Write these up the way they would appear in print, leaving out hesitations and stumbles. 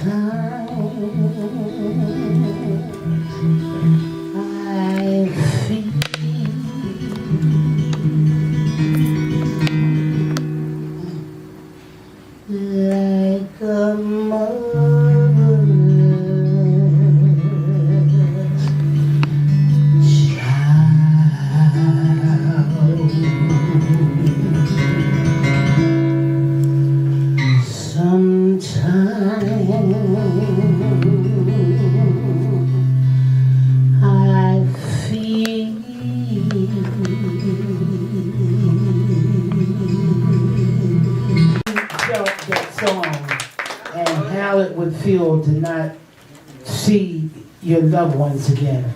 I feel like a motherless child. Sometimes I feel felt that song and how it would feel to not see your loved ones again.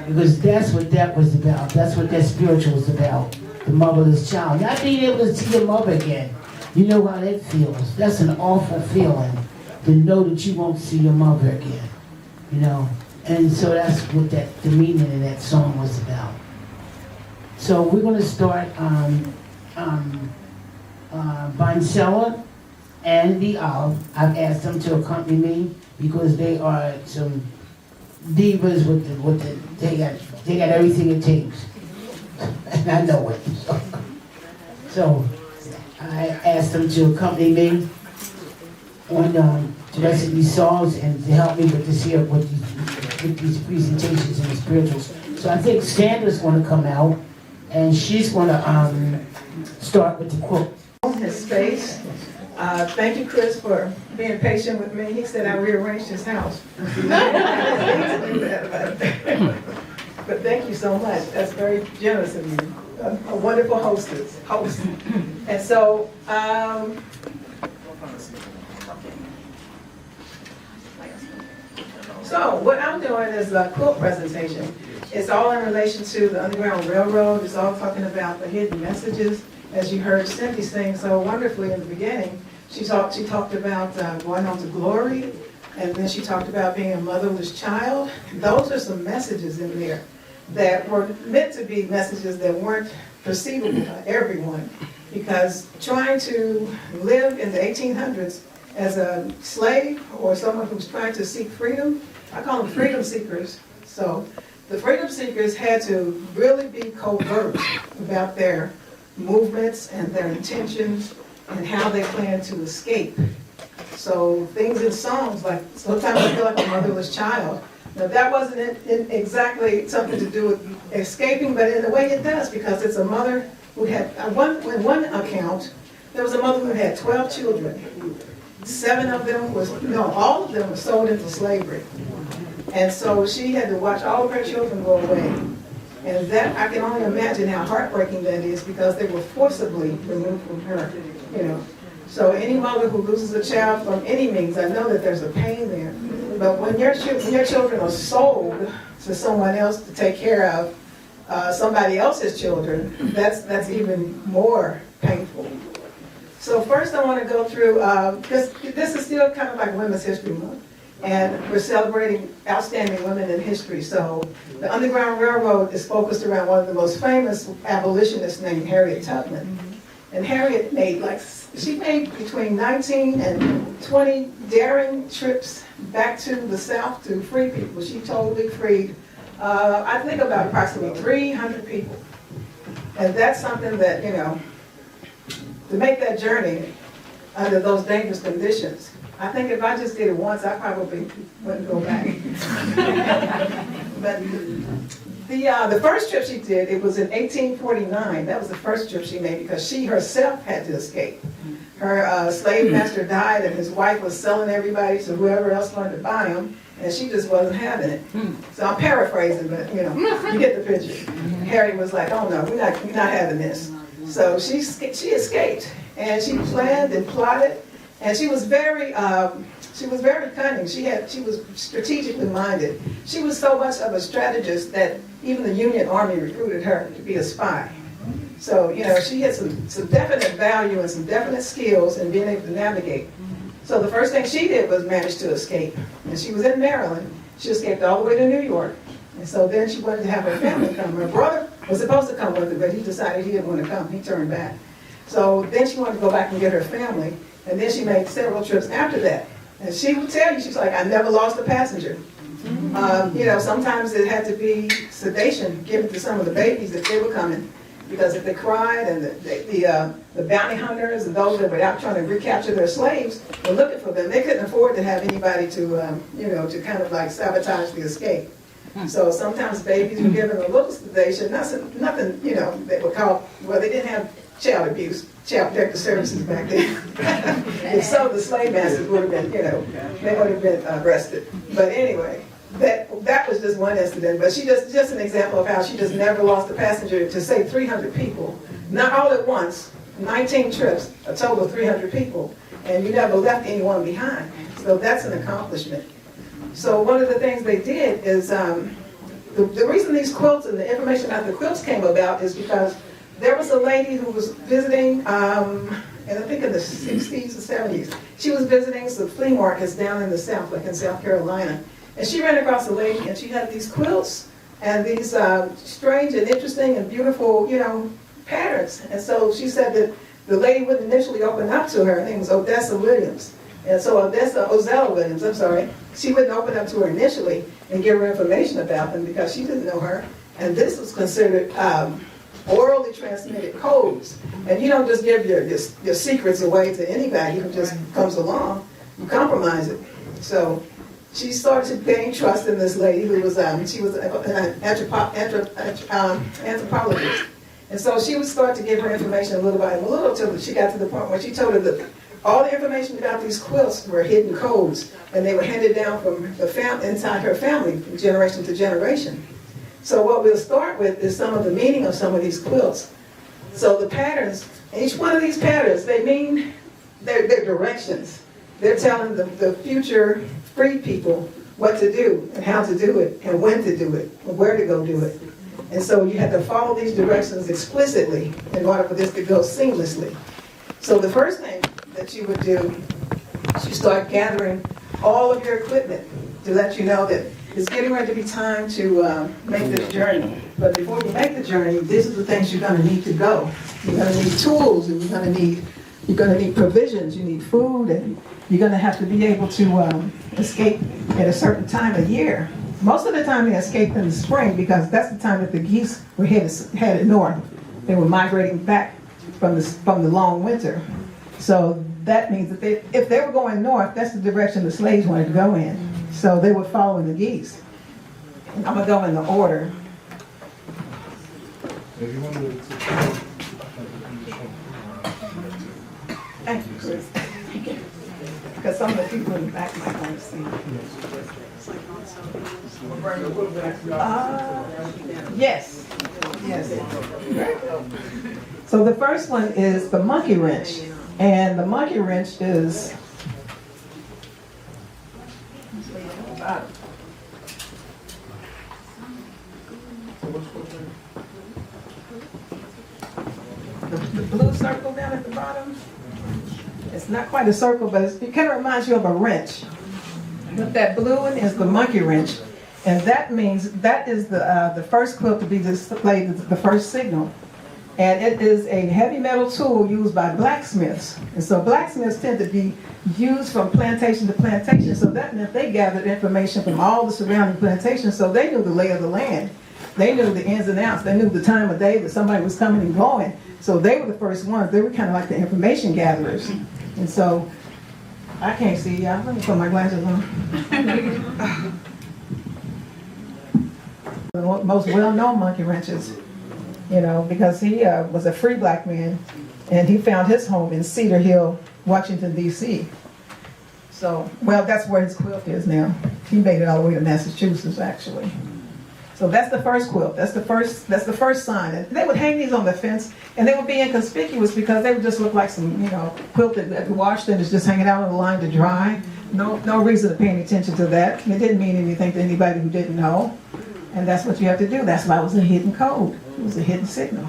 Because that's what that was about. That's what that spiritual was about. The motherless child. Not being able to see your mother again. You know how that feels. That's an awful feeling to know that you won't see your mother again. You know? And so that's what the meaning of that song was about. So we're going to start Boncella and the Olive. I've asked them to accompany me because they are some divas they got everything it takes. And I know it. So I asked them to accompany me on the rest of these songs and to help me with this here, with these presentations and the spirituals. So I think Sandra's going to come out and she's going to start with the quote. His space. Thank you, Chris, for being patient with me. He said I rearranged his house. But thank you so much. That's very generous of you. A wonderful host. And so, what I'm doing is a quilt presentation. It's all in relation to the Underground Railroad. It's all talking about the hidden messages, as you heard Cindy sing so wonderfully in the beginning. She talked about going on to glory, and then she talked about being a motherless child. Those are some messages in there that were meant to be messages that weren't perceivable by everyone, because trying to live in the 1800s as a slave or someone who's trying to seek freedom, I call them freedom seekers. So the freedom seekers had to really be covert about their movements and their intentions and how they plan to escape. So things in songs like sometimes I feel like a motherless child. Now that wasn't exactly something to do with escaping, but in a way it does, because it's a mother who had, in one account, there was a mother who had 12 children. All of them were sold into slavery. And so she had to watch all of her children go away. And that, I can only imagine how heartbreaking that is, because they were forcibly removed from her, you know. So any mother who loses a child from any means, I know that there's a pain there. But when your children are sold to someone else to take care of somebody else's children, that's even more painful. So first I want to go through, this is still kind of like Women's History Month, and we're celebrating outstanding women in history. So the Underground Railroad is focused around one of the most famous abolitionists named Harriet Tubman. And Harriet made between 19 and 20 daring trips back to the South to free people. She totally freed, I think about approximately 300 people. And that's something that, you know, to make that journey under those dangerous conditions, I think if I just did it once, I probably wouldn't go back. But the first trip she did, it was in 1849. That was the first trip she made, because she herself had to escape. Her slave master died, and his wife was selling everybody to whoever else wanted to buy them, and she just wasn't having it. So I'm paraphrasing, but you know, you get the picture. Harry was like, "Oh no, we're not having this." So she escaped, and she planned and plotted, and she was very cunning. She was strategically minded. She was so much of a strategist that even the Union Army recruited her to be a spy. So, you know, she had some definite value and some definite skills in being able to navigate. So the first thing she did was manage to escape. And she was in Maryland. She escaped all the way to New York. And so then she wanted to have her family come. Her brother was supposed to come with her, but he decided he didn't want to come. He turned back. So then she wanted to go back and get her family. And then she made several trips after that And she would tell you, she's like, I never lost a passenger. You know, sometimes it had to be sedation given to some of the babies if they were coming, because if they cried, and the bounty hunters and those that were out trying to recapture their slaves were looking for them, they couldn't afford to have anybody to, you know, to kind of like sabotage the escape. So sometimes babies were given a little sedation, nothing, you know, they were called, well, they didn't have child abuse, child protective services back then. If so, the slave masters would have been, you know, they would have been arrested. But anyway, that was just one incident. But she just an example of how she just never lost a passenger to save 300 people, not all at once, 19 trips, a total of 300 people, and you never left anyone behind. So that's an accomplishment. So one of the things they did is, the reason these quilts and the information about the quilts came about is because there was a lady who was visiting, and I think in the 60s or 70s, she was visiting some flea markets down in the South, like in South Carolina. And she ran across a lady, and she had these quilts and these strange and interesting and beautiful, you know, patterns. And so she said that the lady wouldn't initially open up to her. Her name was Odessa Williams. And so Ozella Williams, I'm sorry, she wouldn't open up to her initially and give her information about them because she didn't know her. And this was considered orally transmitted codes. And you don't just give your secrets away to anybody who just comes along. You compromise it. So she started to gain trust in this lady who was, she was an anthropologist. And so she would start to give her information a little by a little till she got to the point where she told her that all the information about these quilts were hidden codes, and they were handed down from the inside her family from generation to generation. So what we'll start with is some of the meaning of some of these quilts. So the patterns, each one of these patterns, they mean their directions. They're telling the future freed people what to do and how to do it and when to do it and where to go do it. And so you have to follow these directions explicitly in order for this to go seamlessly. So the first thing that you would do is you start gathering all of your equipment to let you know that it's getting ready to be time to make this journey. But before you make the journey, these are the things you're going to need to go. You're going to need tools, and you're going to need provisions. You need food, and you're going to have to be able to escape at a certain time of year. Most of the time they escaped in the spring because that's the time that the geese were headed north. They were migrating back from the long winter. So that means that if they were going north, that's the direction the slaves wanted to go in. So they were following the geese. And I'm going to go in the order. Thank you, Chris. Because some of the people in the back might want to see. Yes. So the first one is the monkey wrench. And the monkey wrench is the blue circle down at the bottom. It's not quite a circle, but it kind of reminds you of a wrench. But that blue one is the monkey wrench, and that means that is the first quilt to be displayed, the first signal. And it is a heavy metal tool used by blacksmiths. And so blacksmiths tend to be used from plantation to plantation. So that meant they gathered information from all the surrounding plantations, so they knew the lay of the land. They knew the ins and outs. They knew the time of day that somebody was coming and going. So they were the first ones. They were kind of like the information gatherers. And so, I can't see y'all. Let me put my glasses on. The most well-known monkey wrenches, you know, because he was a free black man, and he found his home in Cedar Hill, Washington, D.C. So, well, that's where his quilt is now. He made it all the way to Massachusetts, actually. So that's the first quilt. That's the first sign. And they would hang these on the fence, and they would be inconspicuous because they would just look like some, you know, quilt that washed and is just hanging out on the line to dry. No reason to pay any attention to that. It didn't mean anything to anybody who didn't know. And that's what you have to do. That's why it was a hidden code. It was a hidden signal.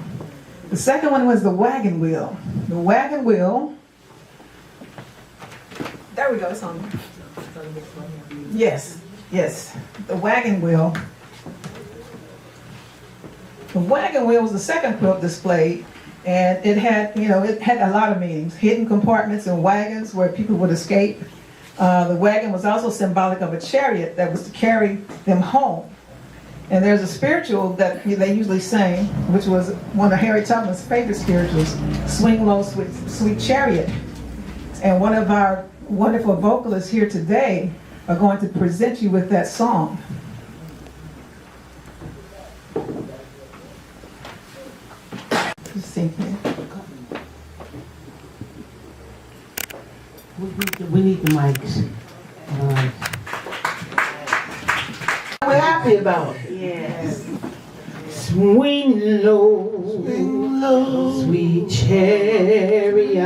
The second one was the wagon wheel. The wagon wheel. There we go. It's on there. Yes. The wagon wheel. The wagon wheel was the second quilt displayed, and it had a lot of meanings. Hidden compartments and wagons where people would escape. The wagon was also symbolic of a chariot that was to carry them home. And there's a spiritual that they usually sing, which was one of Harry Tubman's favorite spirituals, Swing Low, Sweet Chariot. And one of our wonderful vocalists here today are going to present you with that song. Just sing here. We need the mics. We're happy about it. Yes. Swing low, sweet chariot,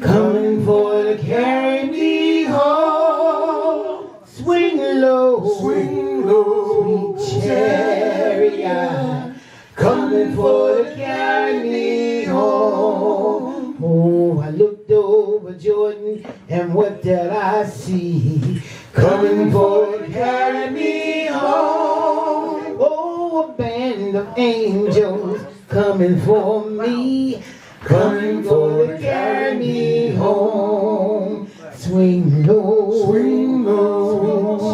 coming for to carry me home. Swing low, sweet chariot, coming for to carry me home. Oh, I looked over Jordan, and what did I see? Coming for to carry me home. Oh, a band of angels coming for me, coming for to carry me home. Swing low,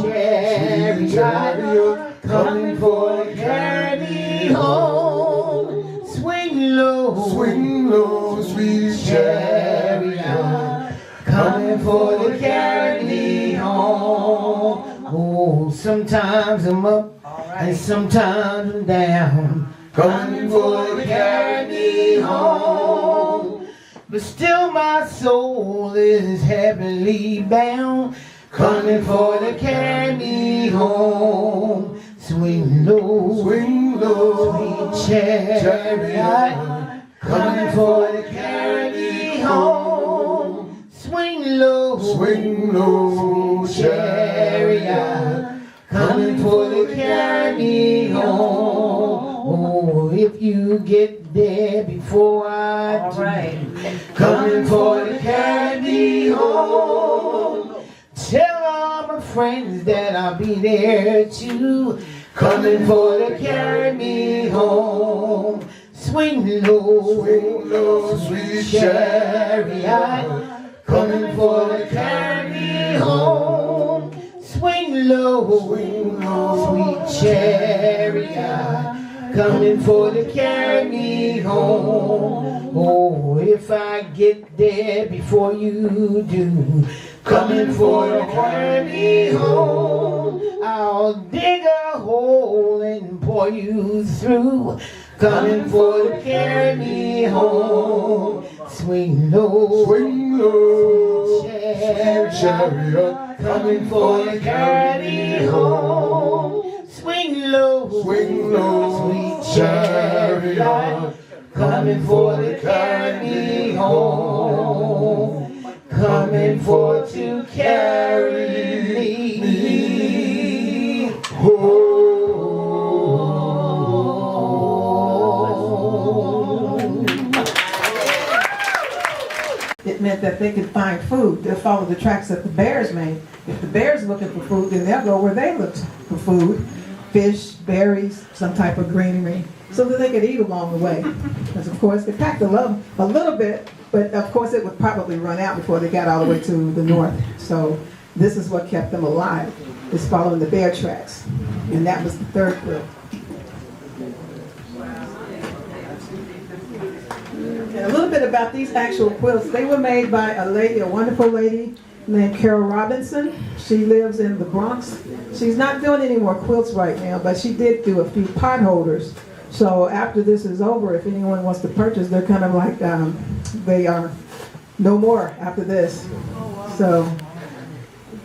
sweet chariot, coming for to carry me home. Swing low, sweet chariot, coming for to carry me home. Oh, sometimes I'm up and sometimes I'm down, coming for to carry me home. But still my soul is heavily bound, coming for to carry me home. Swing low, sweet chariot, coming for to carry me home. Swing low, sweet chariot, coming for to carry me home. Oh, if you get there before I do, coming for to carry me home. Tell all my friends that I'll be there too, coming for to carry me home. Swing low, sweet chariot, coming for to carry me home. Swing low, sweet chariot, coming for to carry me home. Oh, if I get there before you do, coming for to carry me home, I'll dig a hole and pour you through, coming for to carry me home. Swing low, chariot, coming for to carry me home. Swing low, sweet chariot, coming for to carry me home. Coming for to carry me home. It meant that they could find food. They'll follow the tracks that the bears made. If the bears are looking for food, then they'll go where they looked for food. Fish, berries, some type of greenery, so that they could eat along the way. Because of course they packed a little bit, but of course it would probably run out before they got all the way to the north. So this is what kept them alive, is following the bear tracks. And that was the third quilt. And a little bit about these actual quilts. They were made by a lady, a wonderful lady named Carol Robinson. She lives in the Bronx. She's not doing any more quilts right now, but she did do a few pot holders. So after this is over, if anyone wants to purchase, they're kind of like, they are no more after this. So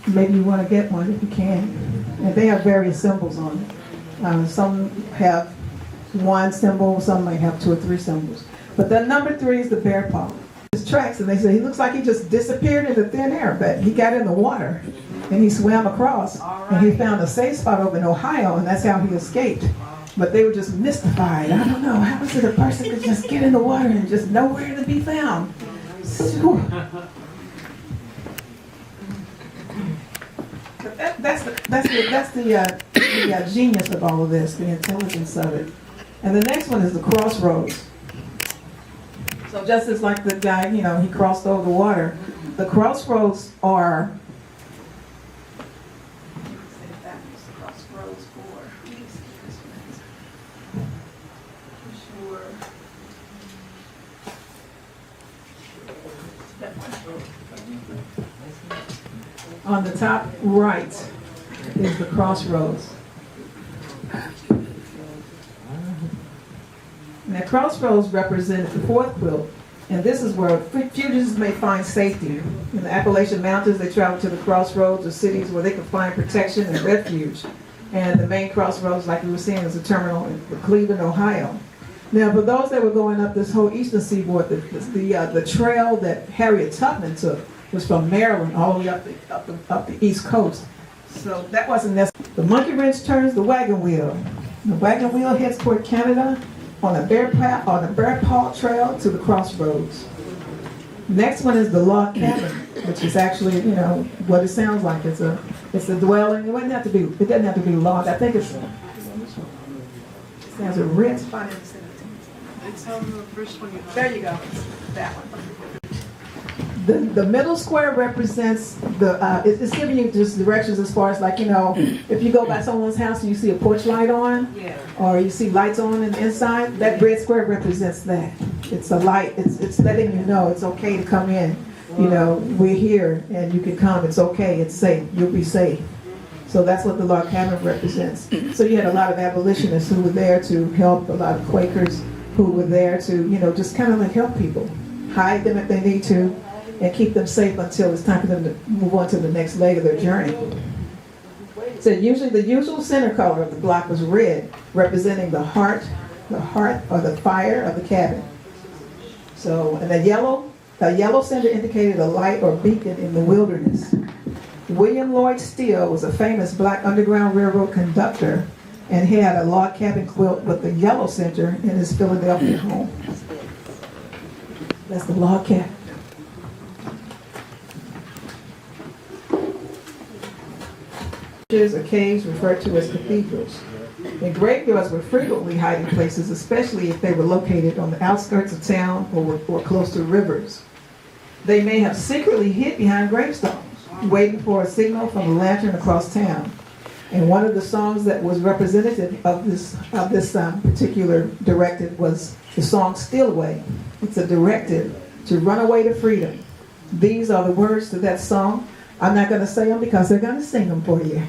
maybe you want to get one if you can. And they have various symbols on it. Some have one symbol, some might have 2 or 3 symbols. But the number 3 is the bear paw. His tracks, and they say he looks like he just disappeared into thin air, but he got in the water and he swam across, and he found a safe spot over in Ohio, and that's how he escaped. But they were just mystified. I don't know, how is it a person could just get in the water and just nowhere to be found? That's the genius of all of this, the intelligence of it. And the next one is the crossroads. So just as like the guy, he crossed over the water, the crossroads are Crossroads for? Let me see this one. Sure. That one. On the top right is the crossroads. And the crossroads represent the fourth quilt, and this is where fugitives may find safety. In the Appalachian Mountains, they travel to the crossroads of cities where they can find protection and refuge. And the main crossroads, like we were seeing, is a terminal in Cleveland, Ohio. Now, for those that were going up this whole eastern seaboard, the trail that Harriet Tubman took was from Maryland all the way up the East Coast. So that wasn't necessary. The monkey wrench turns the wagon wheel. The wagon wheel heads toward Canada on a Bear Paw Trail to the crossroads. Next one is the log cabin, which is actually, you know, what it sounds like. It's a dwelling. It doesn't have to be log. I think it has a red spot in the center. It's on the first one you have. There you go. That one. The middle square represents it's giving you just directions as far as, like, you know, if you go by someone's house and you see a porch light on, Yeah. or you see lights on in the inside, that red square represents that. It's a light. It's letting you know it's okay to come in. You know, we're here and you can come. It's okay. It's safe. You'll be safe. So that's what the log cabin represents. So you had a lot of abolitionists who were there to help, a lot of Quakers who were there to, you know, just kind of like help people, hide them if they need to, and keep them safe until it's time for them to move on to the next leg of their journey. So usually the usual center color of the block was red, representing the heart or the fire of the cabin. So, and the yellow center indicated a light or beacon in the wilderness. William Lloyd Steele was a famous black Underground Railroad conductor, and he had a log cabin quilt with the yellow center in his Philadelphia home. That's the log cabin. Churches or caves referred to as cathedrals. And graveyards were frequently hiding places, especially if they were located on the outskirts of town or close to rivers. They may have secretly hid behind gravestones, waiting for a signal from a lantern across town. And one of the songs that was representative of this particular directive was the song "Steal Away." It's a directive to run away to freedom. These are the words to that song. I'm not going to say them because they're going to sing them for you.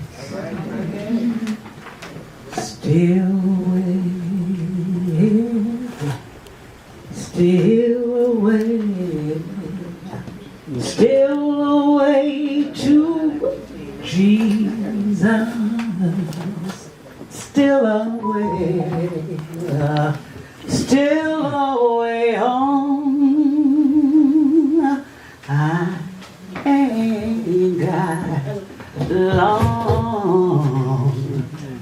Steal away, steal away, steal away to Jesus, still away, still away home. I ain't got long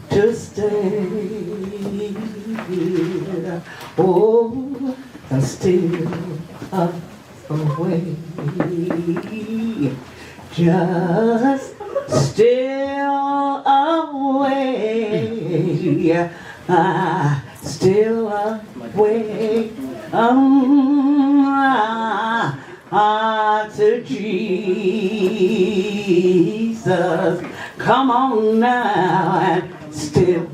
to stay. Oh, I'm still away. Just still away, still away, to Jesus. Come on now and still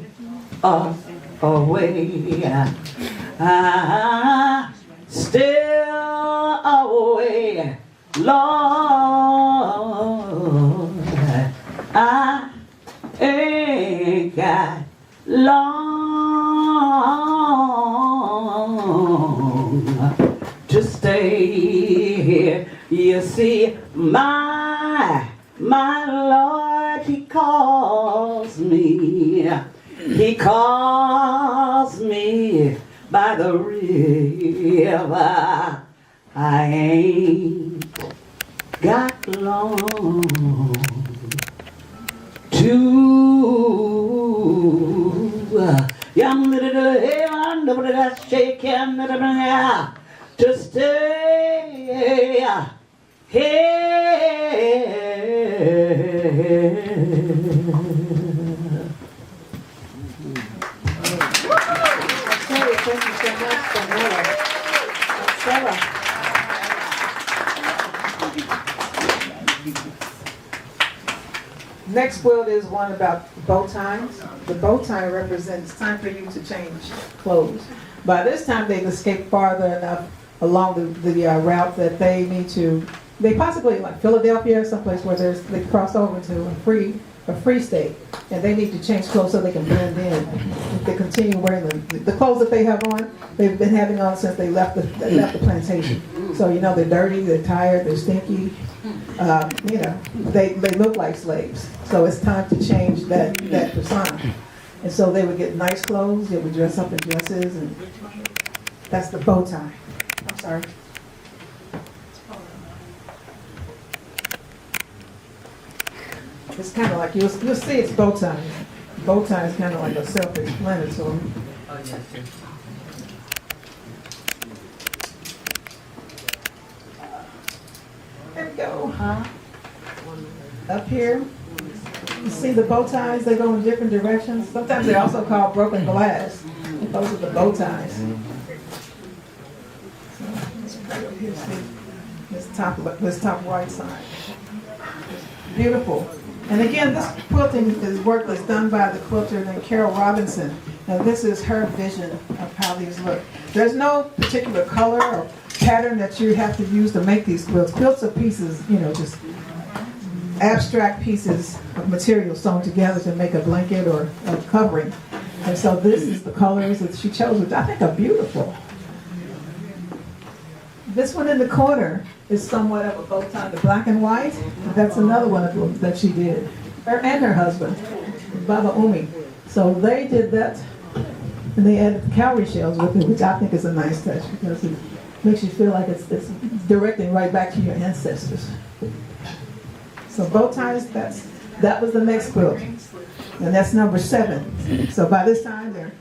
away, still away, Lord, I ain't got long to stay here. You see, my Lord, He calls me by the river. I ain't got long to to stay Thank you so much, Daniela. Marcella. Next quilt is one about bow ties. The bow tie represents time for you to change clothes. By this time, they've escaped farther enough along the route that they need to, they possibly, like Philadelphia, someplace where they cross over to a free state, and they need to change clothes so they can blend in. If they continue wearing the clothes that they have on, they've been having on since they left the plantation. So, you know, they're dirty, they're tired, they're stinky. You know, they look like slaves. So it's time to change that persona. And so they would get nice clothes, they would dress up in dresses, and that's the bow tie. I'm sorry. It's kind of like, you'll see it's bow tie. Bow tie is kind of like a self-explanatory. There we go. Up here, you see the bow ties, they go in different directions. Sometimes they're also called broken glass. Those are the bow ties. So, let's put up here, see this top right side. Beautiful. And again, this quilting is work that's done by the quilter named Carol Robinson. Now this is her vision of how these look. There's no particular color or pattern that you have to use to make these quilts. Quilts are pieces, you know, just abstract pieces of material sewn together to make a blanket or a covering. And so this is the colors that she chose, which I think are beautiful. This one in the corner is somewhat of a bow tie, the black and white. That's another one of them that she did. Her and her husband, Baba Umi. So they did that, and they added cowrie shells with it, which I think is a nice touch because it makes you feel like it's directing right back to your ancestors. So bow ties, that was the next quilt. And that's number 7. So by this time, they're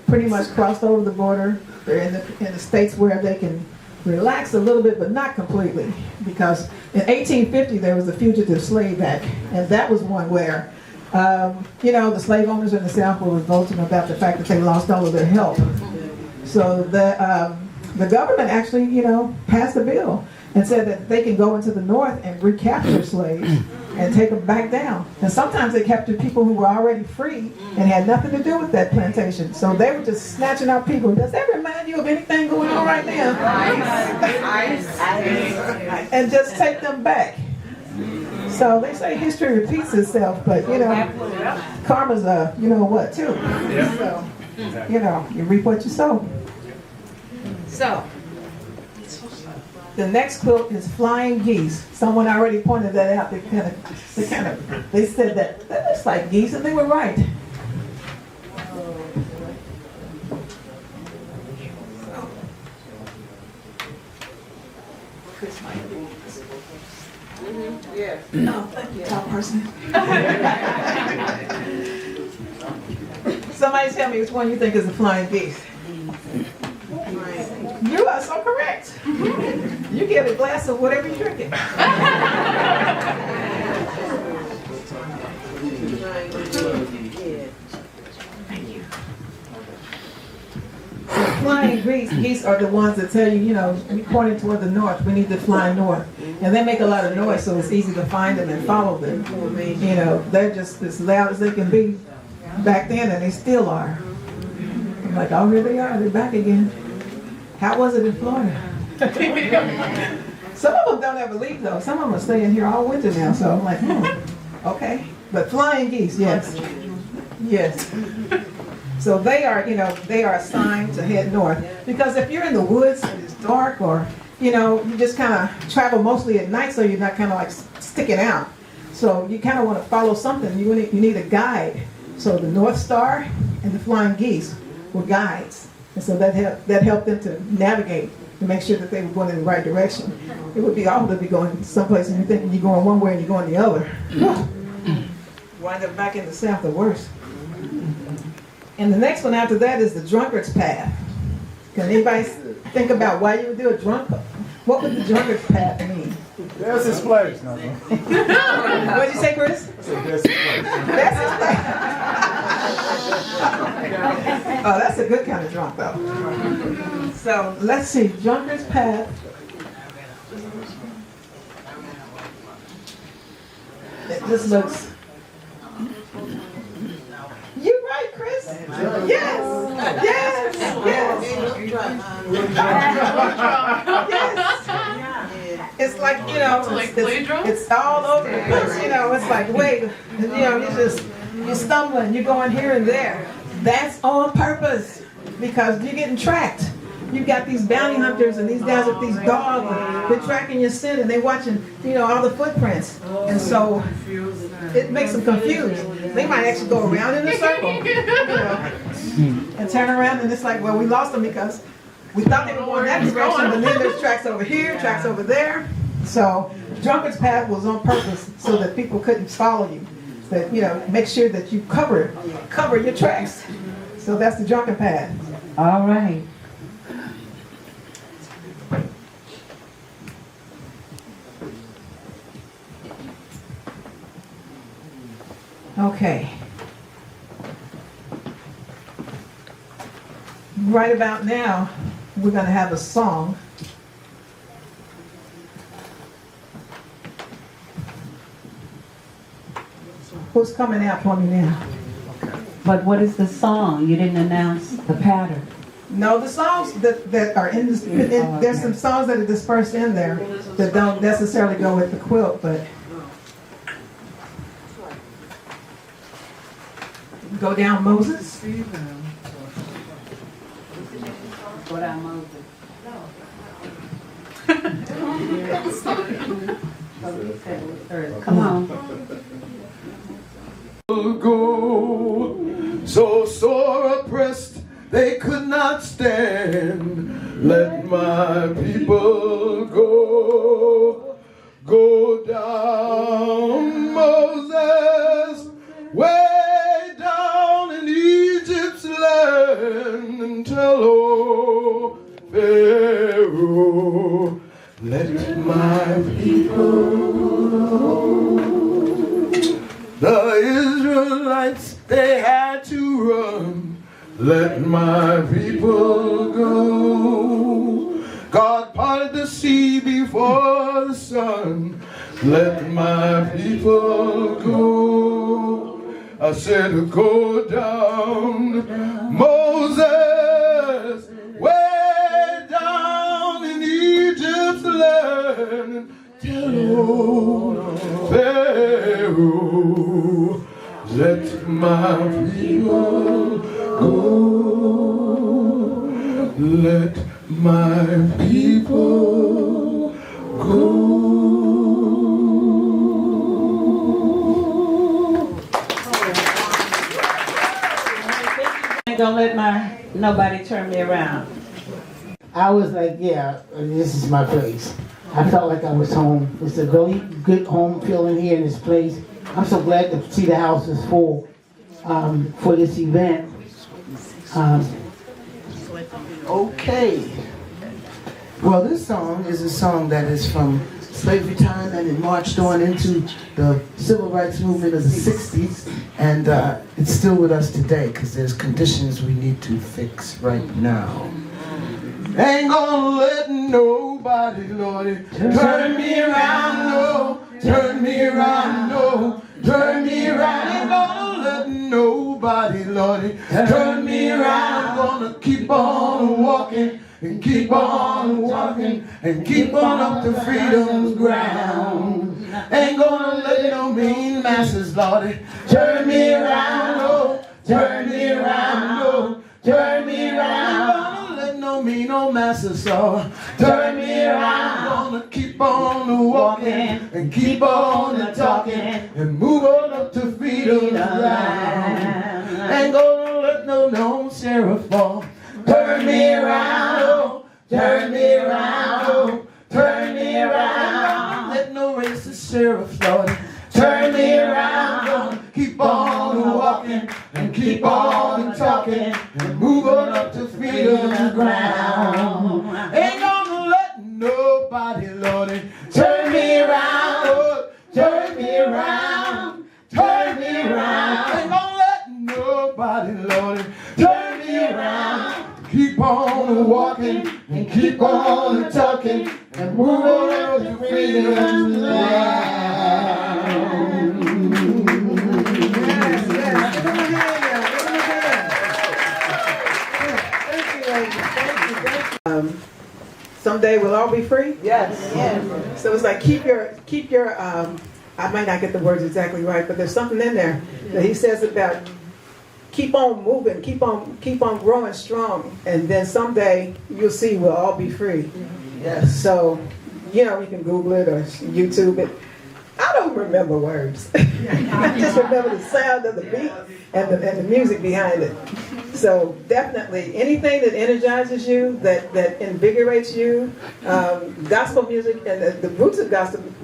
pretty much crossed over the border. They're in the states where they can relax a little bit, but not completely. Because in 1850, there was the Fugitive Slave Act. And that was one where, you know, the slave owners in the South were revolting about the fact that they lost all of their help. So the government actually, you know, passed a bill and said that they can go into the North and recapture slaves and take them back down. And sometimes they captured people who were already free and had nothing to do with that plantation. So they were just snatching out people. Does that remind you of anything going on right now? And just take them back. So they say history repeats itself, but you know, karma's a, you know what, too. So, you know, you reap what you sow. So, the next quilt is Flying Geese. Someone already pointed that out. They said that looks like geese, and they were right. Yeah. No, thank you, tall person. Somebody tell me which one you think is the flying geese. You are so correct. You get a glass of whatever you're drinking. Thank you. So flying geese are the ones that tell you, you know, we're pointing toward the north. We need to fly north. And they make a lot of noise, so it's easy to find them and follow them. You know, they're just as loud as they can be back then, and they still are. I'm like, oh, here they are. They're back again. How was it in Florida? Some of them don't ever leave, though. Some of them are staying here all winter now, so I'm like, okay. But flying geese, yes. Yes. So they are, you know, they are assigned to head north. Because if you're in the woods and it's dark, or, you know, you just kind of travel mostly at night, so you're not kind of like sticking out. So you kind of want to follow something. You need a guide. So the North Star and the flying geese were guides. And so that helped them to navigate to make sure that they were going in the right direction. It would be awful to be going someplace and you think you're going one way and you're going the other. Wind up back in the south, the worst. And the next one after that is the drunkard's path. Can anybody think about why you would do a drunkard? What would the drunkard's path mean? There's his place. No. What'd you say, Chris? I said there's his place. That's his place. Oh, that's a good kind of drunk, though. So let's see, drunkard's path. This looks Yes. It's like, you know, Like play drums? it's all over the place, you know, it's like, wait, you know, you're stumbling, you're going here and there. That's on purpose, because you're getting tracked. You've got these bounty hunters and these guys with these dogs, and they're tracking your scent and they're watching, you know, all the footprints. And so it makes them confused. They might actually go around in a circle, you know, and turn around, and it's like, well, we lost them because we thought they were going that direction, but then there's tracks over here, tracks over there. So Drunkard's Path was on purpose so that people couldn't follow you. That, you know, make sure that you cover your tracks. So that's the Drunkard Path. All right. Okay. Right about now, we're going to have a song. Who's coming out for me now? But what is the song? You didn't announce the pattern. No, the songs that are in this, there's some songs that are dispersed in there that don't necessarily go with the quilt, but go down Moses. Go down Moses. Come on. Go, so sore oppressed they could not stand. Let my people go, go down, Moses, way down in Egypt's land, and tell old Pharaoh, let my people go. The Israelites, they had to run. Let my people go. God parted the sea before the sun. Let my people go. I said, go down, Moses, way down in Egypt's land. Tell old Pharaoh, let my people go. Let my people go. Ain't gonna let nobody turn me around. I was like, yeah, this is my place. I felt like I was home. It's a really good home feeling here in this place. I'm so glad to see the house is full for this event. Okay. Well, this song is a song that is from slavery time, and it marched on into the civil rights movement of the 60s, and it's still with us today because there's conditions we need to fix right now. Ain't gonna let nobody, Lordy, turn me around, no, turn me around, no, turn me around. Ain't gonna let nobody, Lordy, turn me around. I'm gonna keep on walking and keep on walking and keep on up to freedom's ground. Ain't gonna let no mean masses, Lordy, turn me around, no, turn me around, no, turn me around. No me, no master, so turn me around. Gonna keep on walking and keep on talking and move on up to freedom's ground. Ain't gonna let no sheriff fall. Turn me around, oh, turn me around, oh, turn me around. Let no racist sheriff, Lord, turn me around. Gonna keep on walking and keep on talking and move on up to freedom's ground. Ain't gonna let nobody, Lordy, turn me around, oh, turn me around, turn me around. Ain't gonna let nobody, Lordy, turn me around. Keep on walking and keep on talking and move on up to freedom's ground. Yes, yes. Give them a hand. Give them a hand. Thank you, ladies. Thank you. someday we'll all be free. Yes. So it's like keep your I might not get the words exactly right, but there's something in there that he says about keep on moving, keep on growing strong, and then someday you'll see we'll all be free. Yes. So, you know, you can Google it or YouTube it. I don't remember words. I just remember the sound of the beat and the music behind it. So definitely anything that energizes you, that invigorates you, gospel music, and the roots of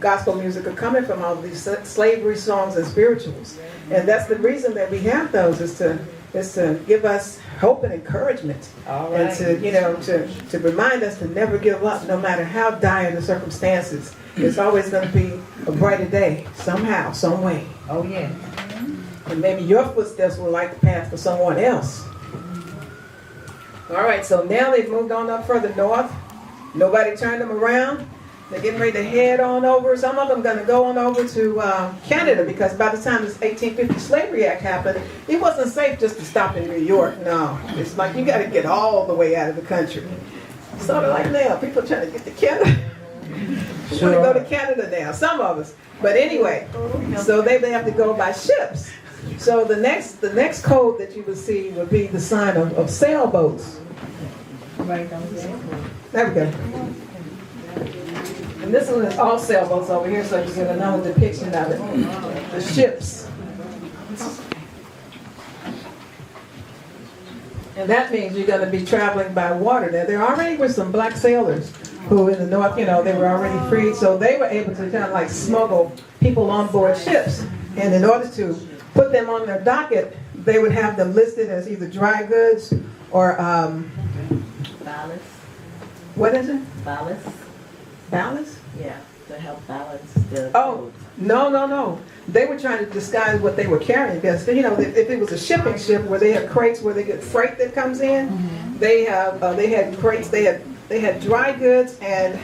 gospel music are coming from all these slavery songs and spirituals. And that's the reason that we have those, is to give us hope and encouragement. And to, you know, to remind us to never give up, no matter how dire the circumstances. It's always going to be a brighter day, somehow, some way. Oh, yeah. And maybe your footsteps will light the path for someone else. All right, so now they've moved on up further north. Nobody turned them around. They're getting ready to head on over. Some of them going to go on over to Canada, because by the time this 1850 Slavery Act happened, it wasn't safe just to stop in New York. No, it's like you got to get all the way out of the country. Sort of like now, people trying to get to Canada. We want to go to Canada now, some of us. But anyway, so they have to go by ships. So the next code that you will see will be the sign of sailboats. There we go. And this one is all sailboats over here, so you get another depiction of it. The ships. And that means you're going to be traveling by water. Now, there already were some black sailors who in the north, you know, they were already freed, so they were able to kind of like smuggle people on board ships. And in order to put them on their docket, they would have them listed as either dry goods or Ballast. what is it? Ballast. Ballast? Yeah, to help balance the Oh, no. They were trying to disguise what they were carrying, because, you know, if it was a shipping ship where they have crates where they get freight that comes in, they had crates, they had dry goods, and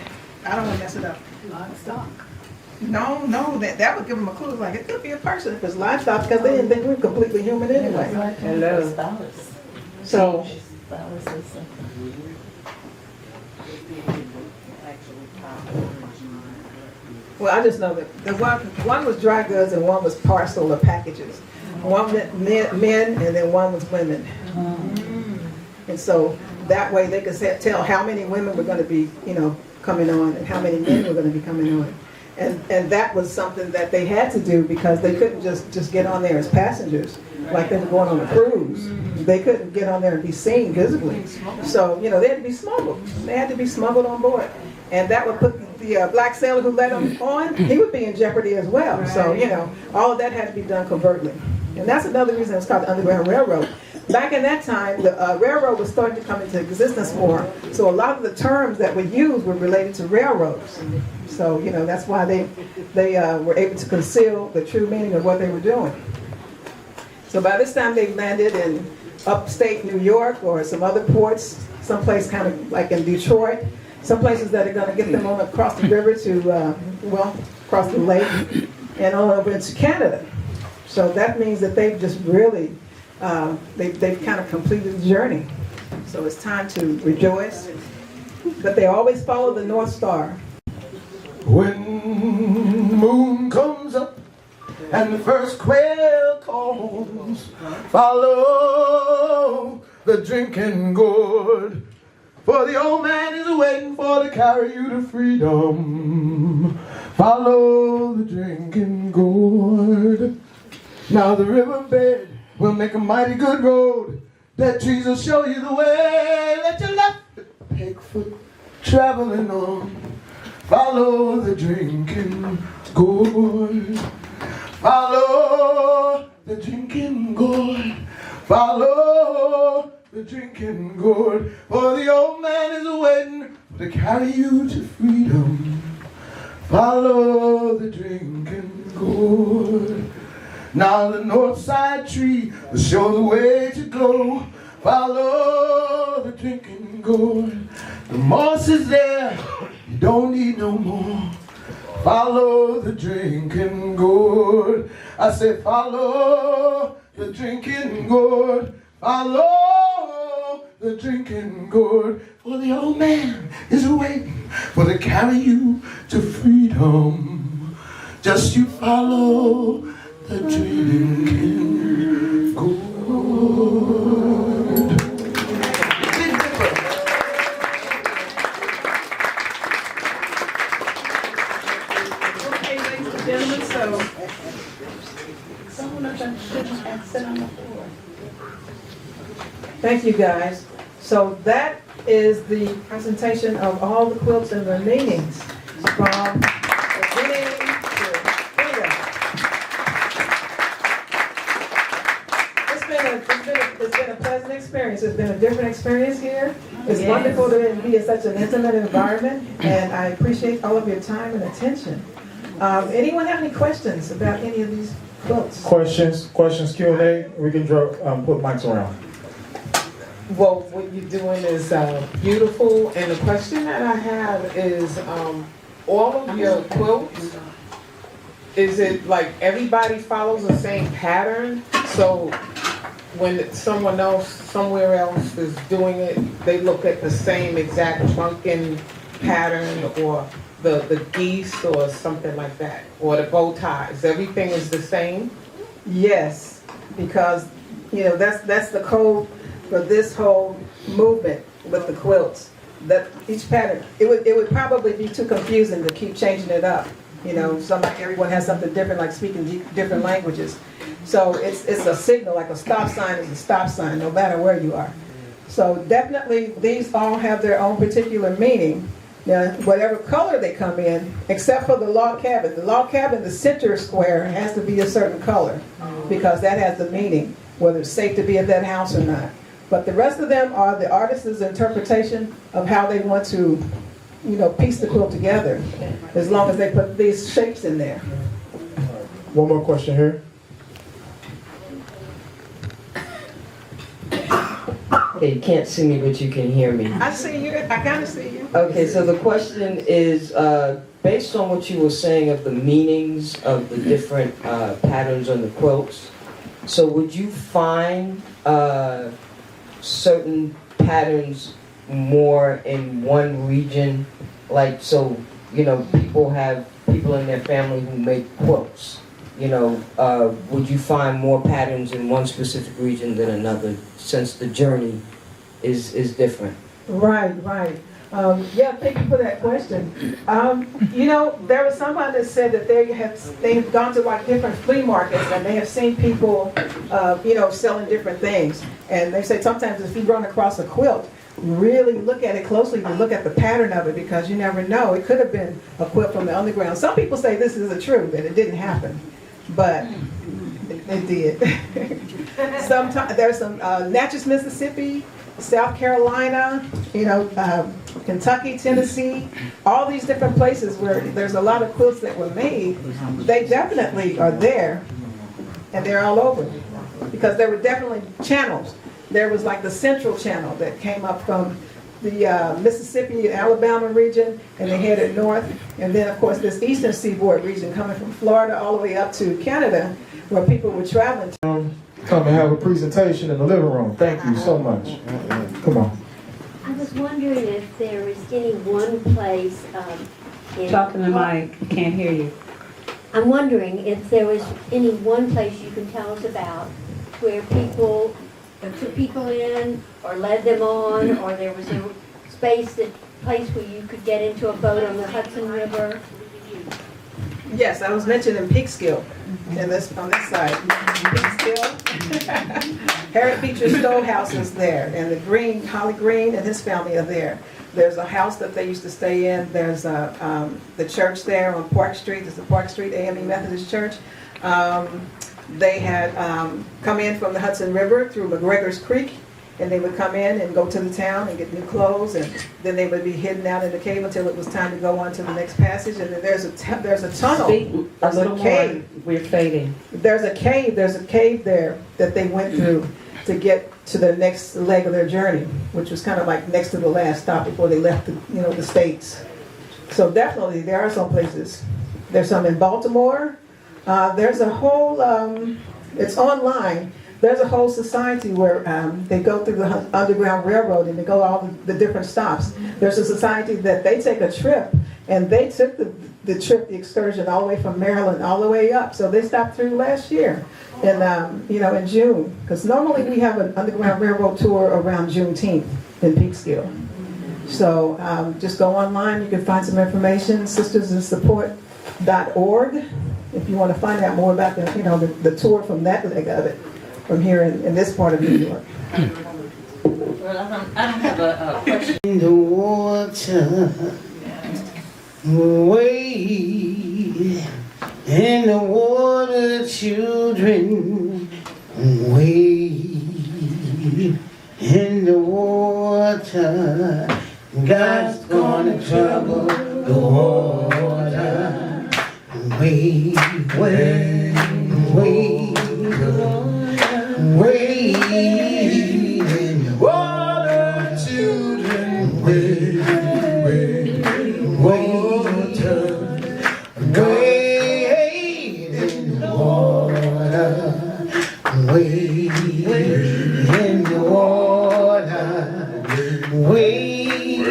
I don't want to mess it up. Livestock. No, that would give them a clue. Like, it could be a person if it's livestock, because they didn't think we were completely human anyway. Hello. Ballast. So, Ballast is well, I just know that the one was dry goods and one was parcel or packages. One meant men and then one was women. And so that way they could tell how many women were going to be, you know, coming on and how many men were going to be coming on. And that was something that they had to do, because they couldn't just get on there as passengers like they were going on a cruise. They couldn't get on there and be seen visibly. So, you know, they had to be smuggled. They had to be smuggled on board. And that would put the black sailor who let them on, he would be in jeopardy as well. So, you know, all of that had to be done covertly. And that's another reason it's called the Underground Railroad. Back in that time, the railroad was starting to come into existence more. So a lot of the terms that were used were related to railroads. So, you know, that's why they were able to conceal the true meaning of what they were doing. So by this time they landed in upstate New York or some other ports, someplace kind of like in Detroit, some places that are going to get them on across the river to, across the lake and on over into Canada. So that means that they've just really, they've kind of completed the journey. So it's time to rejoice. But they always follow the North Star. When the moon comes up and the first quail calls, follow the drinking gourd, for the old man is waiting to carry you to freedom. Follow the drinking gourd. Now the riverbed will make a mighty good road. That trees will show you the way. Let your left peg foot traveling on. Follow the drinking gourd. Follow the drinking gourd. Follow the drinking gourd. For the old man is waiting to carry you to freedom. Follow the drinking gourd. Now the north side tree will show the way to go. Follow the drinking gourd. The moss is there, you don't need no more. Follow the drinking gourd. I say follow the drinking gourd. Follow the drinking good, for the old man is waiting for to carry you to freedom. Just you follow the drinking good. Big Dipper. Okay, ladies and gentlemen, so thank you guys. So that is the presentation of all the quilts and their meanings from beginning to freedom. It's been a pleasant experience. It's been a different experience here. It's wonderful to be in such an intimate environment, and I appreciate all of your time and attention. Anyone have any questions about any of these quilts? Questions, Q&A. We can put mics around. Well, what you're doing is beautiful, and the question that I have is, all of your quilts, is it like everybody follows the same pattern? So when someone else, somewhere else is doing it, they look at the same exact trunking pattern, or the geese, or something like that, or the bow ties? Everything is the same? Yes, because, that's the code for this whole movement with the quilts. That each pattern, it would probably be too confusing to keep changing it up. Everyone has something different, like speaking different languages. So it's a signal, like a stop sign is a stop sign, no matter where you are. So definitely, these all have their own particular meaning. Now, whatever color they come in, except for the log cabin. The log cabin, the center square has to be a certain color, because that has the meaning, whether it's safe to be at that house or not. But the rest of them are the artist's interpretation of how they want to, piece the quilt together, as long as they put these shapes in there. One more question here. Okay, you can't see me, but you can hear me. I see you, I kind of see you. Okay, so the question is, based on what you were saying of the meanings of the different patterns on the quilts, so would you find certain patterns more in one region? Like, so, people in their family who make quilts. Would you find more patterns in one specific region than another, since the journey is different? Right. Yeah, thank you for that question. There was somebody that said that they've gone to like different flea markets, and they have seen people, selling different things. And they say sometimes if you run across a quilt, really look at it closely to look at the pattern of it, because you never know. It could have been a quilt from the underground. Some people say this is true, that it didn't happen, but it did. Sometimes there's some Natchez, Mississippi, South Carolina, Kentucky, Tennessee, all these different places where there's a lot of quilts that were made. They definitely are there, and they're all over, because there were definitely channels. There was like the Central Channel that came up from the Mississippi and Alabama region, and they headed north. And then, of course, this Eastern Seaboard region coming from Florida all the way up to Canada, where people were traveling. Come and have a presentation in the living room. Thank you so much. Come on. I was wondering if there is any one place Talk to the mic, can't hear you. I'm wondering if there was any one place you can tell us about where people took people in or led them on, or there was a place where you could get into a boat on the Hudson River. Yes, I was mentioning Peekskill on this side. Peekskill. Harriet Beecher Stowehouse is there, and Holly Green and his family are there. There's a house that they used to stay in. There's the church there on Park Street. There's the Park Street AME Methodist Church. They had come in from the Hudson River through McGregor's Creek, and they would come in and go to the town and get new clothes, and then they would be hidden out in the cave until it was time to go on to the next passage. And then there's a tunnel. Speak a There's little a cave. more. We're fading. There's a cave there that they went through to get to the next leg of their journey, which was kind of like next to the last stop before they left the States. So definitely there are some places. There's some in Baltimore. There's a whole, it's online, there's a whole society where they go through the Underground Railroad and they go all the different stops. There's a society that they take a trip, and they took the trip, the excursion, all the way from Maryland all the way up. So they stopped through last year, and in June, because normally we have an Underground Railroad tour around Juneteenth in Peekskill. So just go online, you can find some information, sistersinsupport.org, if you want to find out more about the tour from that leg of it, from here in this part of New York. Well, I don't have a question. In the water, wade in the water, children, wade in the water. God's gonna trouble the water. Wade, wade, wade, wade in the water, children, wade, wade, water, wade in the water, wade in the water, wade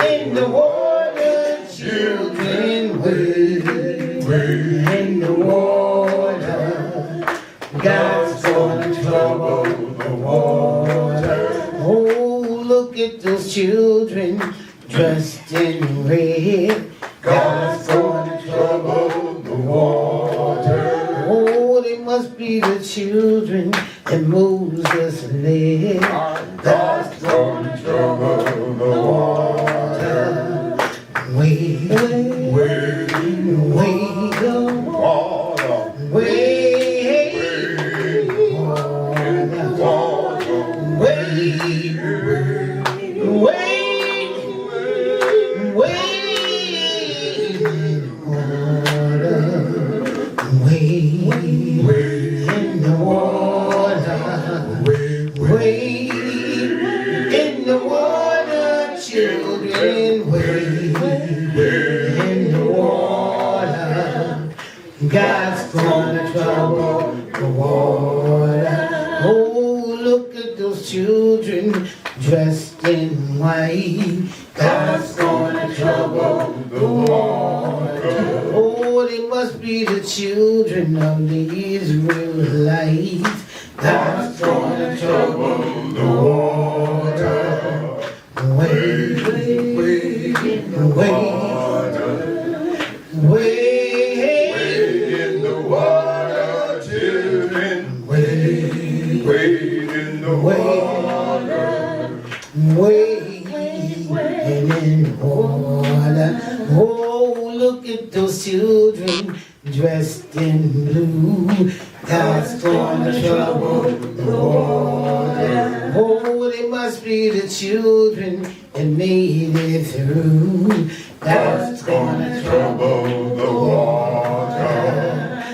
in the water, children, wade in the water. God's gonna trouble the water. Oh, look at those children dressed in red. God's gonna trouble the water. Oh, they must be the children that Moses led. God's gonna trouble the water. Wait, wait, wait, wait, the water. Wait. God's gonna trouble the water. Oh, look at those children dressed in white. God's gonna trouble the water. Oh, they must be the children of the Israelites. God's gonna trouble the water. Wait, wait, wait, wait. Wade in the water, wade in the water. Oh, look at those children dressed in blue. God's gonna trouble the water. Oh, they must be the children that made it through. God's gonna trouble the water.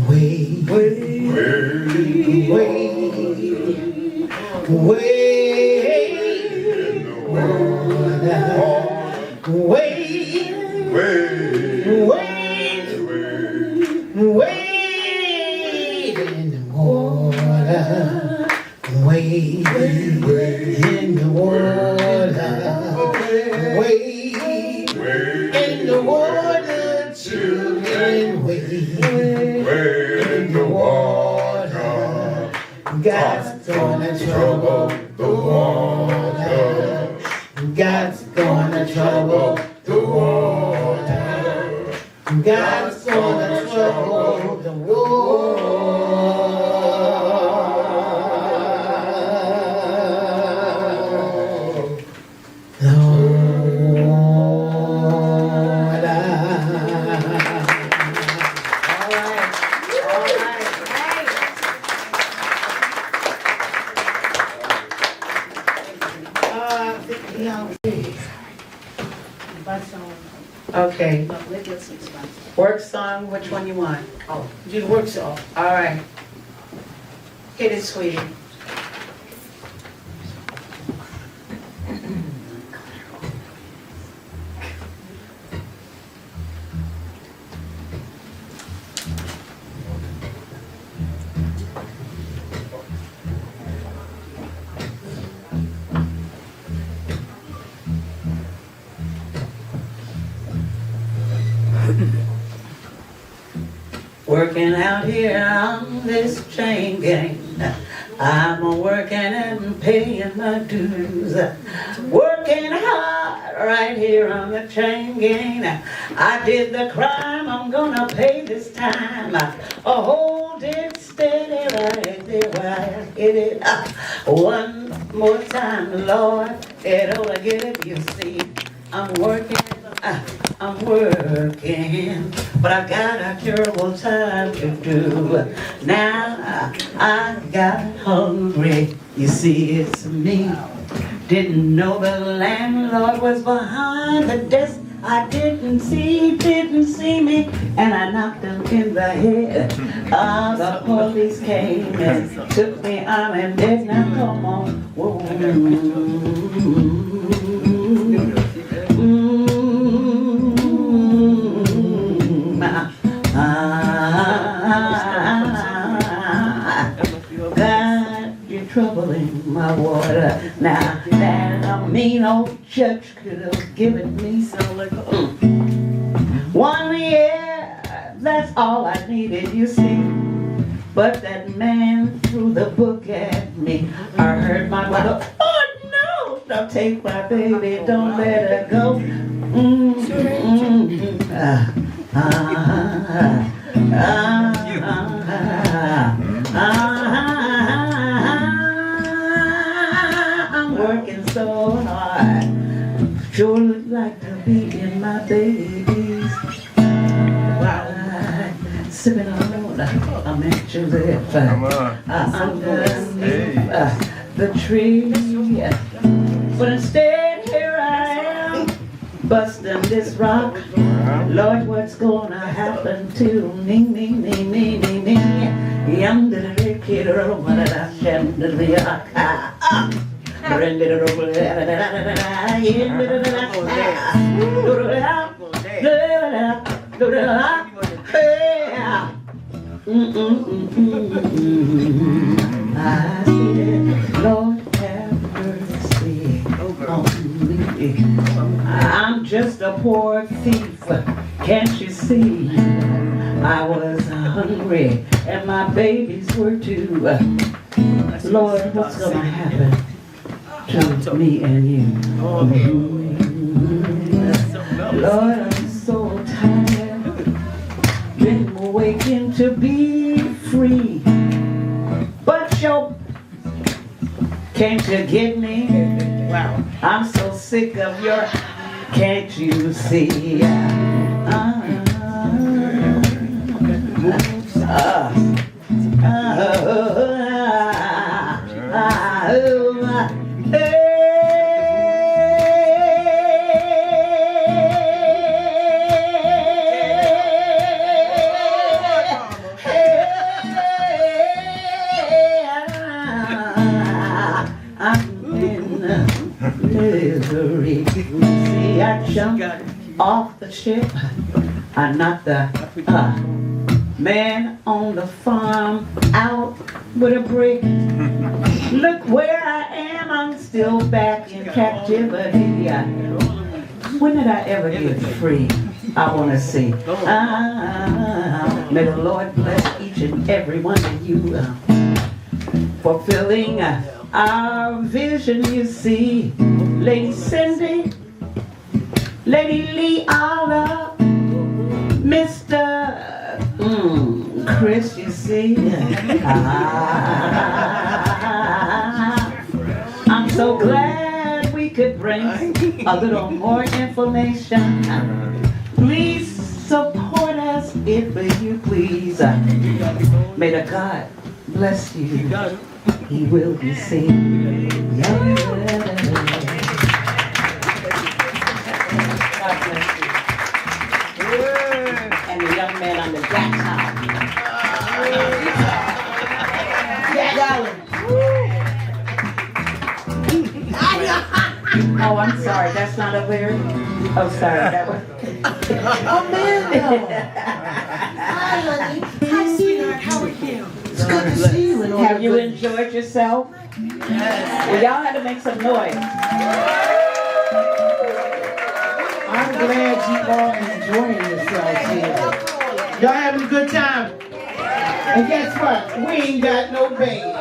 Wade, wade, wade. Wade in the water, wade, wade, wade, wade in the water, wade in the water, wade in the water, children, wade in the water. God's gonna trouble the water. God's gonna trouble the water. God's gonna trouble the water. Okay. Work song, which one you want? Oh, do the work song. All right. Hit it, sweetie. Working out here on this chain gang. I'm working and paying my dues. Working hard right here on the chain gang. I did the crime, I'm gonna pay this time. Hold it steady right there while I hit it. One more time, Lord, it ought to get it, you see. I'm working, but I got a terrible time to do. Now I got hungry, you see it's me. Didn't know the landlord was behind the desk. I didn't see me, and I knocked him in the head. The police came and took me arm and leg. Now come on, whoa. Got you troubling my water. Now that a mean old judge could have given me some liquor. 1 year, that's all I needed, you see. But that man threw the book at me. I heard my mother, oh no, don't take my baby, don't let her go. I'm working so hard. Sure would like to be in my baby's ride. Sipping on I'm actually underneath the tree. But instead here I am, busting this rock. Lord, what's gonna happen to me? Young little kid, I said, Lord, have mercy on me. I'm just a poor thief, can't you see? I was hungry and my babies were too. Lord, what's gonna happen to me and you? Lord, I'm so tired, been waiting to be free. But can't you get me? I'm so sick of your, can't you see? Misery. See, I jumped off the ship. I knocked the man on the farm out with a brick. Look where I am, I'm still back in captivity. When did I ever get free? I want to see. May the Lord bless each and every one of you, fulfilling our vision, you see. Lady Cindy, Lady Lee Alla, Mr. Chris, you see. I'm so glad we could bring a little more information. Please support us if you please. May the God bless you. He will be seen. God bless you. And the young man on the jack top. Jack Allen. Oh, I'm sorry. That's not a lyric. Oh, sorry. That was. Amanda! Hi, honey. Hi, sweetheart. How are you? It's good to see you. Have you enjoyed yourself? Yes. Well, y'all had to make some noise. I'm glad you all enjoying yourselves here. Y'all having a good time? And guess what? We ain't got no band.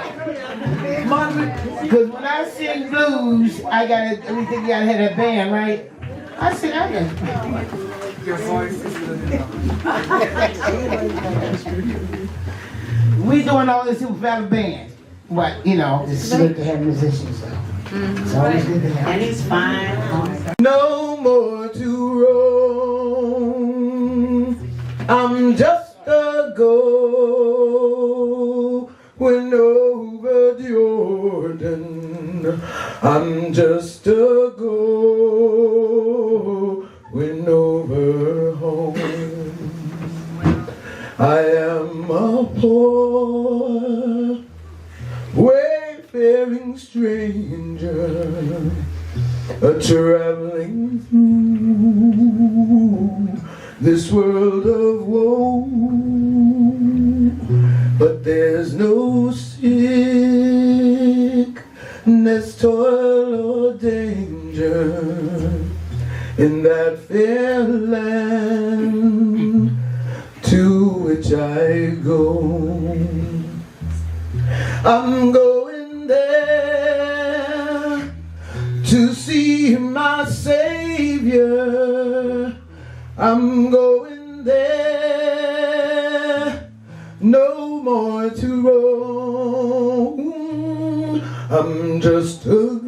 Because when I sing blues, everything you gotta have a band, right? I said, I got. Your voice is We doing all this without a band. But, it's good to have musicians, though. It's always good to have. And he's fine. No more to roam. I'm just a going over the Jordan. I'm just a going over home. I am a poor wayfaring stranger, a traveling through this world of woe. But there's no sickness, toil, or danger in that fair land to which I go. I'm going there to see my Savior. I'm going there, no more to roam. I'm just a going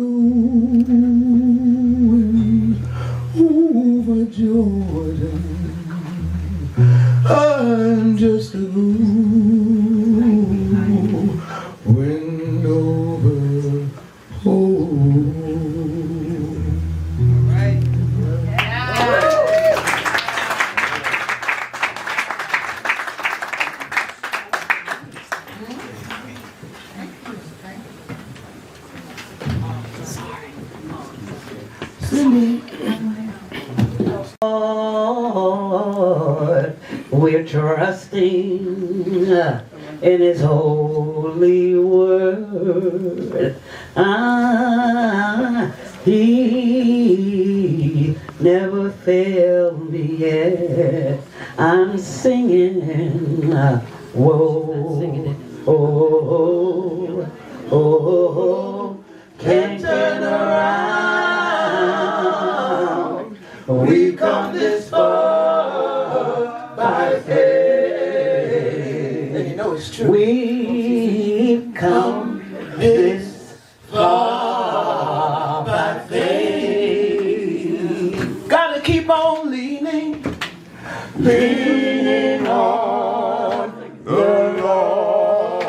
over Jordan. I'm just a going over home. Lord, we're trusting in His holy word. He never failed me yet. I'm singing, whoa, oh, oh, oh, can't turn around. We come this far by faith. And you know it's true. We've come this far by faith. Gotta keep on leaning on the Lord,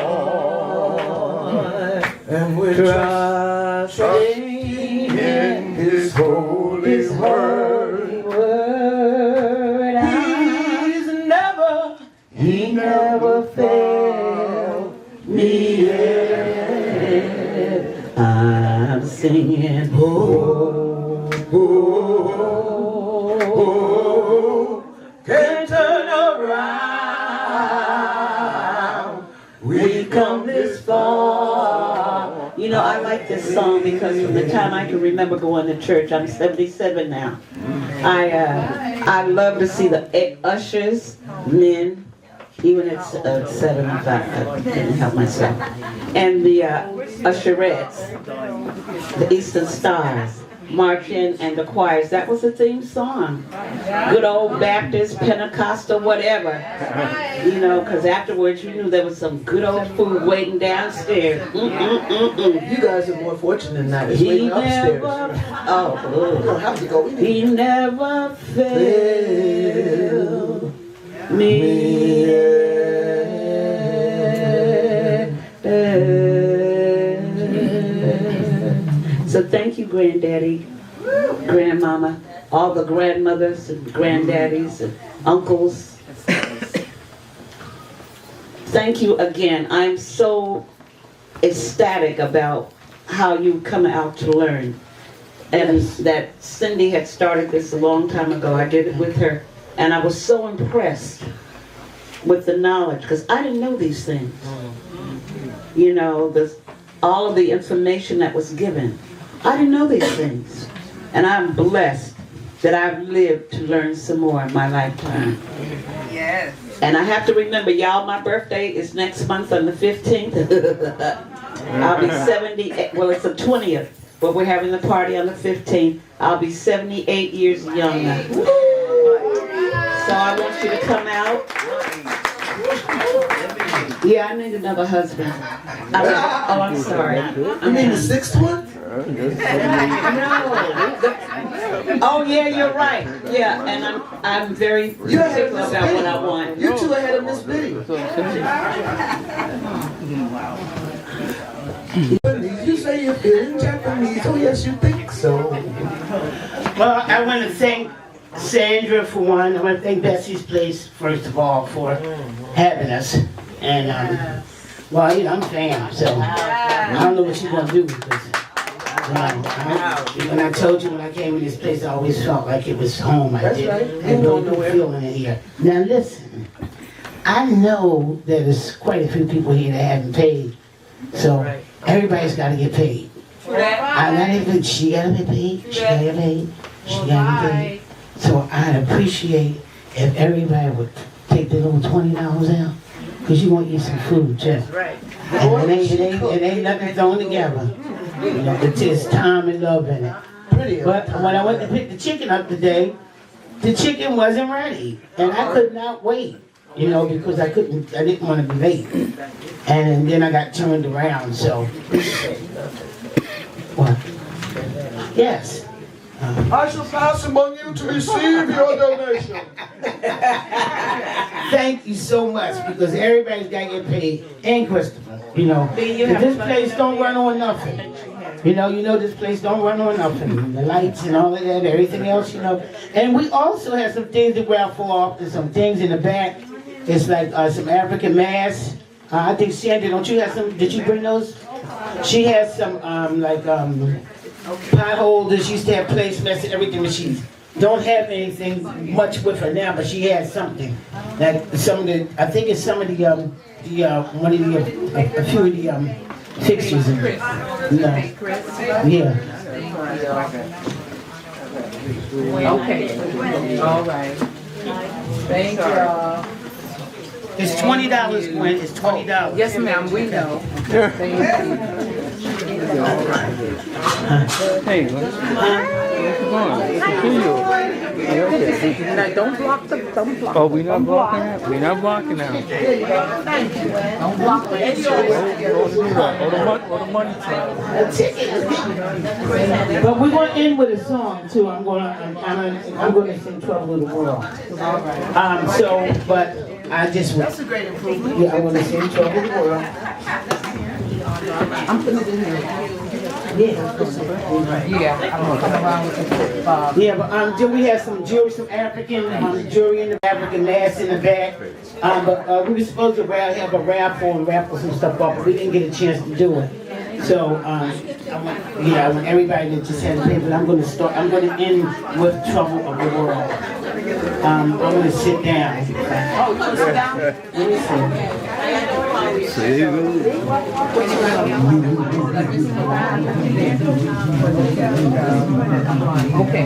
and we're trusting in His holy word. He never failed me yet. I'm singing, oh, oh, oh, can't turn around. We come this far. You know, I like this song because from the time I can remember going to church, I'm 77 now. I love to see the ushers, men, even at 75, I couldn't help myself. And the usherettes, the Eastern Stars, march in, and the choirs. That was the theme song. Good old Baptist, Pentecostal, whatever. You know, because afterwards you knew there was some good old food waiting downstairs. You guys are more fortunate than that. It's waiting upstairs. You don't have to go in. He never failed me. So thank you, Granddaddy, Grandmama, all the grandmothers and granddaddies and uncles. Thank you again. I'm so ecstatic about how you come out to learn. And that Cindy had started this a long time ago. I did it with her. And I was so impressed with the knowledge, because I didn't know these things. You know, all of the information that was given. I didn't know these things. And I'm blessed that I've lived to learn some more in my lifetime. Yes. And I have to remember, y'all, my birthday is next month on the 15th. I'll be 70, well, it's the 20th, but we're having the party on the 15th. I'll be 78 years younger. So I want you to come out. Yeah, I need another husband. I'm sorry. You mean the sixth one? Oh yeah, you're right. Yeah, and I'm very particular about what I want. You're two ahead of Miss Biddy. You say you're feeling Japanese. Oh yes, you think so. Well, I want to thank Sandra for one. I want to thank Bessie's Place, first of all, for having us. And, well, you know, I'm a fan, so I don't know what she's going to do because, when I told you when I came to this place, I always felt like it was home. I didn't know no feeling in here. Now, listen, I know that there's quite a few people here that haven't paid, so everybody's got to get paid. She got to be paid, she got to get paid, she got to get paid. So I'd appreciate if everybody would take the little $20 out, because you want to eat some food, too. Right. And it ain't nothing thrown together. You know, it's just time and love in it. But when I went to pick the chicken up today, the chicken wasn't ready. And I could not wait, you know, because I didn't want to be late. And then I got turned around, so. What? Yes. I shall pass among you to receive your donation. Thank you so much, because everybody's got to get paid, and Christopher, you know. This place don't run on nothing. You know this place don't run on nothing. The lights and all of that, everything else, you know. And we also have some things that raffle off. There's some things in the back. It's like some African masks. I think Sandra, don't you have some, did you bring those? She has some, pot holders. She used to have placemats and everything, but she don't have anything much with her now, but she has something. Like some of the, I think it's some of the a few of the fixtures in it. Yeah. Okay. All right. Thank y'all. It's $20, Gwen. It's $20. Yes, ma'am, we know. Thank you. Hey, what's going on? Now, don't block the, don't block. Oh, we not blocking it? We not blocking now. Thank you. Don't block the Or the money time. But we're going to end with a song too. I'm going to sing "Trouble in the World." But I just that's a great improvement. Yeah, I'm going to sing "Trouble in the World." I'm putting it in there. Yeah, I'm gonna come around with the yeah, but then we have some jewelry, some African jewelry in the African mask in the back. But we were supposed to have a raffle some stuff off, but we didn't get a chance to do it. So I want everybody to just have to pay. But I'm going to end with "Trouble of the World." I'm going to sit down. Oh, you want to sit down? Let me see. Okay.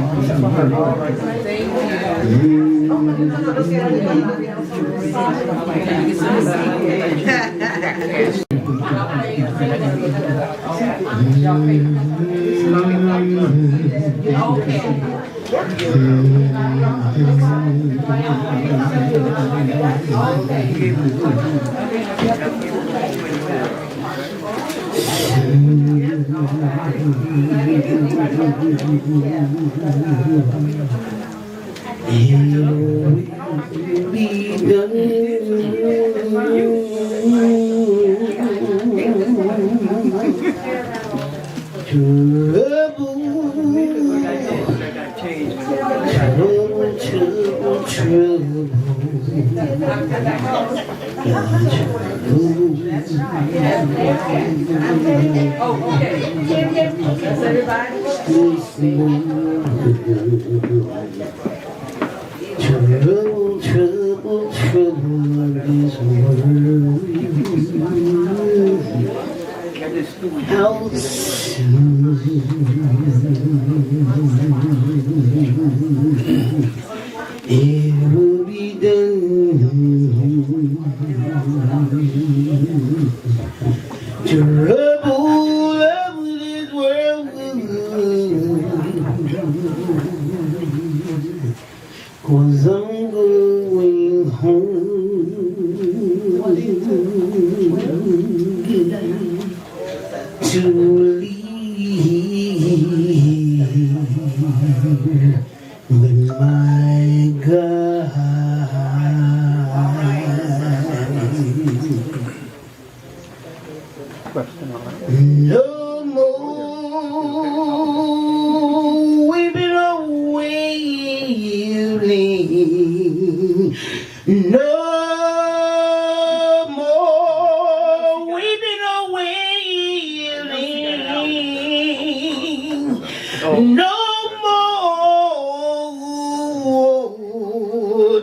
It will be done. Trouble of this world, 'cause I'm going home to leave with my God. No more weeping away, no more weeping away, no more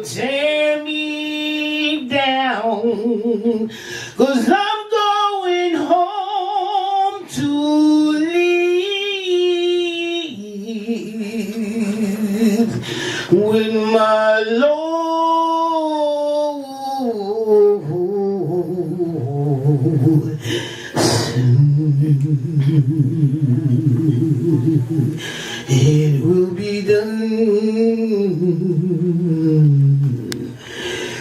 tear me down, 'cause I'm going home to live with my Lord. It will be done.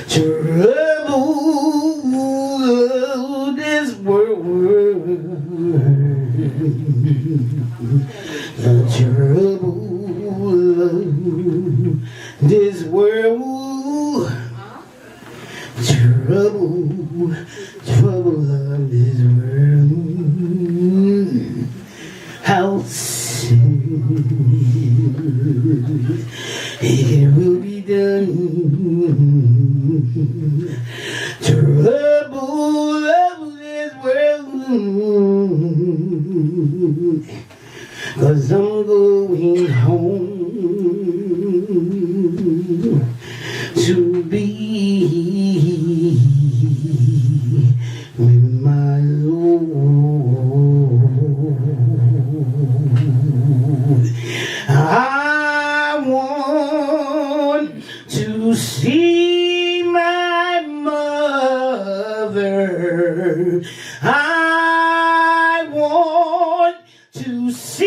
Trouble this world, the trouble this world, trouble of this world. How soon it will be done. Trouble of this world, 'cause I'm going home to be with my Lord. I want to see my mother. I want to see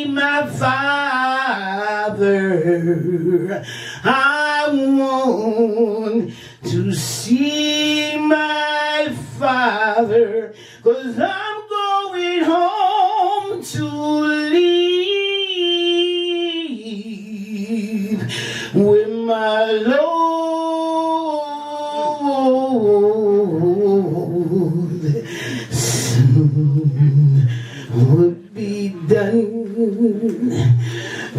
my father. I want to see my father, 'cause I'm going home to live with my Lord. Soon would be done.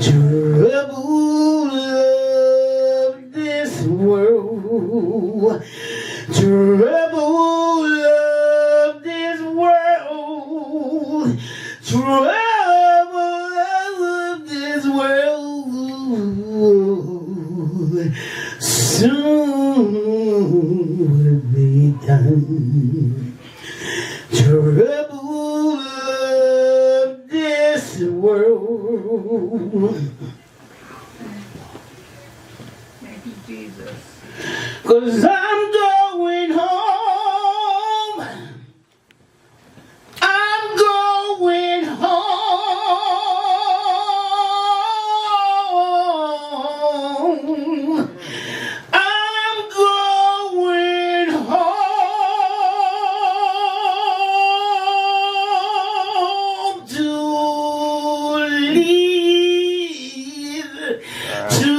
Trouble of this world, trouble of this world, trouble of this world, soon will be done. Trouble of this world. Thank you, Jesus. 'Cause I'm going home. I'm going home. I'm going home to live, to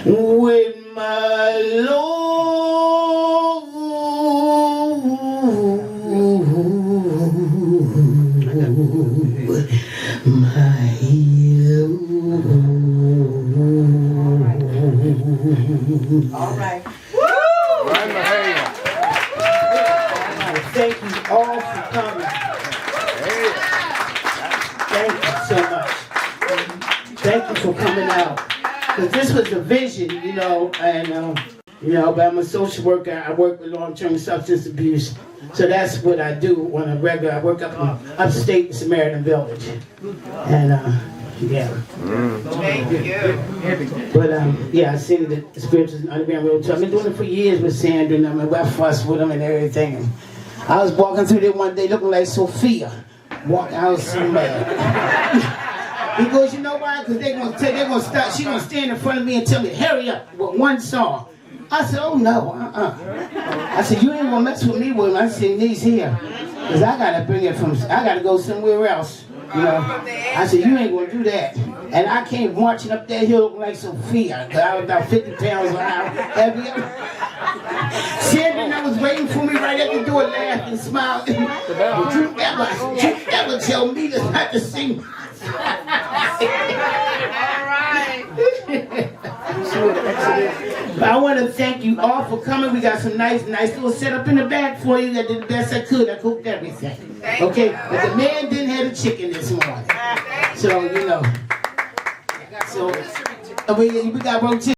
with my Lord, my Lord. All right. Thank you all for coming. Thank you so much. Thank you for coming out. Because this was a vision, and but I'm a social worker. I work with long-term substance abuse. So that's what I do on a regular. I work upstate in Samaritan Village. And Yeah. Thank you. But yeah, I sing the spirituals underground road tour. I've been doing it for years with Sandra, and I fuss with them and everything. And I was walking through there one day looking like Sophia. I was so mad. Because you know why? Because they're gonna stop. She gonna stand in front of me and tell me, hurry up with one song. I said, oh no, I said, you ain't gonna mess with me with them. I sing these here. Because I gotta bring it I gotta go somewhere else. You know, I said, you ain't gonna do that. And I came marching up that hill looking like Sophia, because I was about 50 pounds heavy. Sandra was waiting for me right at the door, laughed and smiled. Did you ever tell me not to sing? But I want to thank you all for coming. We got some nice little setup in the back for you. I did the best I could. I cooked everything. Okay, but the man didn't have the chicken this morning. So, you know. So, we got rotisserie.